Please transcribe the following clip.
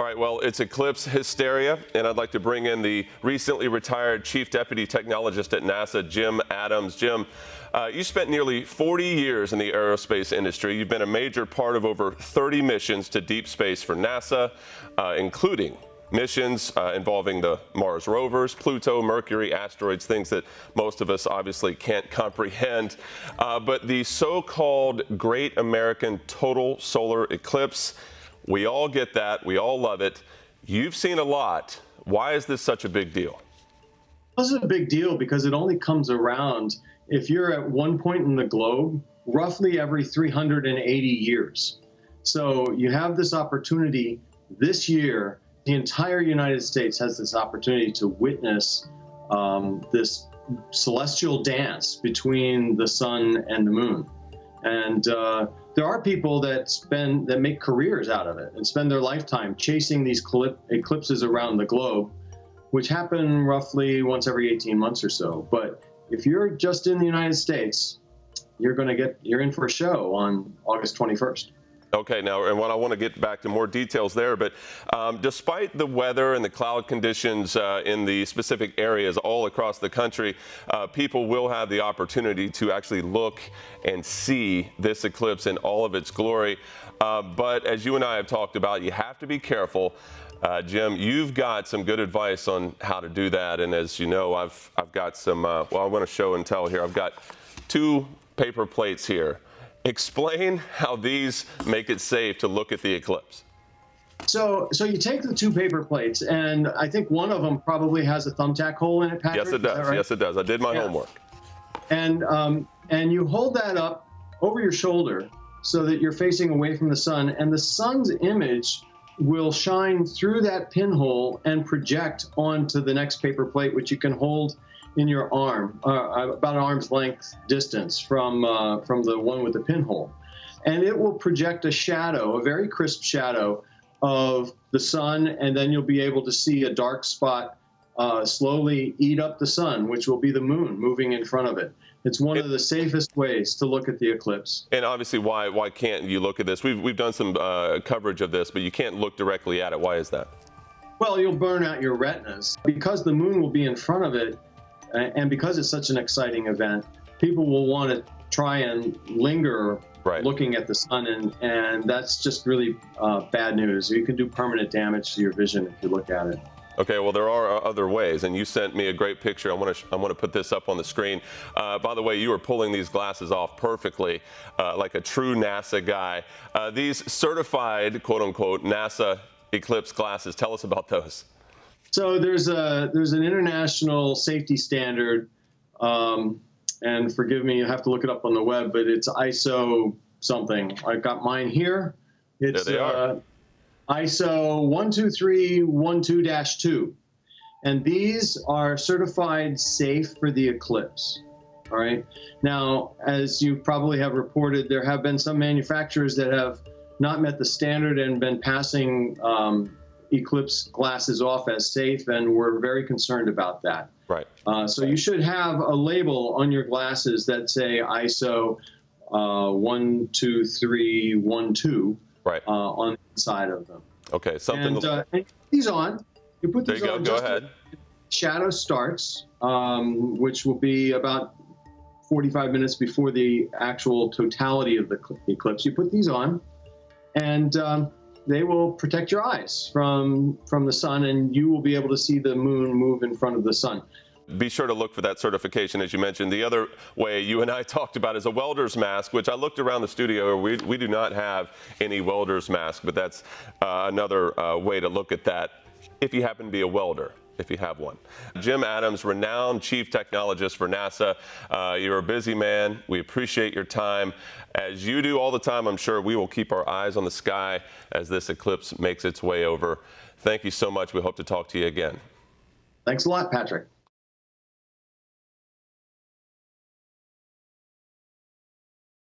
All right, well, it's eclipse hysteria, and I'd like to bring in the recently retired Chief Deputy Technologist at NASA, Jim Adams. Jim, you spent nearly 40 years in the aerospace industry. You've been a major part of over 30 missions to deep space for NASA, including missions involving the Mars rovers, Pluto, Mercury, asteroids, things that most of us obviously can't comprehend. But the so-called Great American Total Solar Eclipse, we all get that. We all love it. You've seen a lot. Why is this such a big deal? This is a big deal because it only comes around if you're at one point in the globe, roughly every 380 years. So you have this opportunity this year. The entire United States has this opportunity to witness this celestial dance between the sun and the moon. And there are people that make careers out of it and spend their lifetime chasing these eclipses around the globe, which happen roughly once every 18 months or so. But if you're just in the United States, you're in for a show on August 21st. Okay, now, and I want to get back to more details there, but despite the weather and the cloud conditions in the specific areas all across the country, people will have the opportunity to actually look and see this eclipse in all of its glory. But as you and I have talked about, you have to be careful. Jim, you've got some good advice on how to do that, and as you know, I've got some, well, I want to show and tell here. I've got 2 paper plates here. Explain how these make it safe to look at the eclipse. So you take the 2 paper plates, and I think one of them probably has a thumbtack hole in it, Patrick. Yes, it does. Right? Yes, it does. I did my homework. And you hold that up over your shoulder so that you're facing away from the sun, and the sun's image will shine through that pinhole and project onto the next paper plate, which you can hold in your arm, about an arm's length distance from the one with the pinhole. And it will project a shadow, a very crisp shadow of the sun, and then you'll be able to see a dark spot slowly eat up the sun, which will be the moon moving in front of it. It's one of the safest ways to look at the eclipse. And obviously, why can't you look at this? We've done some coverage of this, but you can't look directly at it. Why is that? Well, you'll burn out your retinas. Because the moon will be in front of it, and because it's such an exciting event, people will want to try and linger looking at the sun, and that's just really bad news. You can do permanent damage to your vision if you look at it. Okay, well, there are other ways, and you sent me a great picture. I want to put this up on the screen. By the way, you are pulling these glasses off perfectly, like a true NASA guy. These certified, quote-unquote, NASA Eclipse glasses, tell us about those. So there's an international safety standard, and forgive me, you have to look it up on the web, but it's ISO something. I've got mine here. It's there they are. ISO 12312-2, and these are certified safe for the eclipse. All right. Now, as you probably have reported, there have been some manufacturers that have not met the standard and been passing Eclipse glasses off as safe, and we're very concerned about that. Right. So you should have a label on your glasses that say ISO 12312 on the side of them. Okay, something. And put these on. You put these on. Go ahead. Shadow starts, which will be about 45 minutes before the actual totality of the eclipse. You put these on, and they will protect your eyes from the sun, and you will be able to see the moon move in front of the sun. Be sure to look for that certification, as you mentioned. The other way you and I talked about is a welder's mask, which I looked around the studio. We do not have any welder's mask, but that's another way to look at that if you happen to be a welder, if you have one. Jim Adams, renowned Chief Technologist for NASA. You're a busy man. We appreciate your time. As you do all the time, I'm sure we will keep our eyes on the sky as this eclipse makes its way over. Thank you so much. We hope to talk to you again. Thanks a lot, Patrick.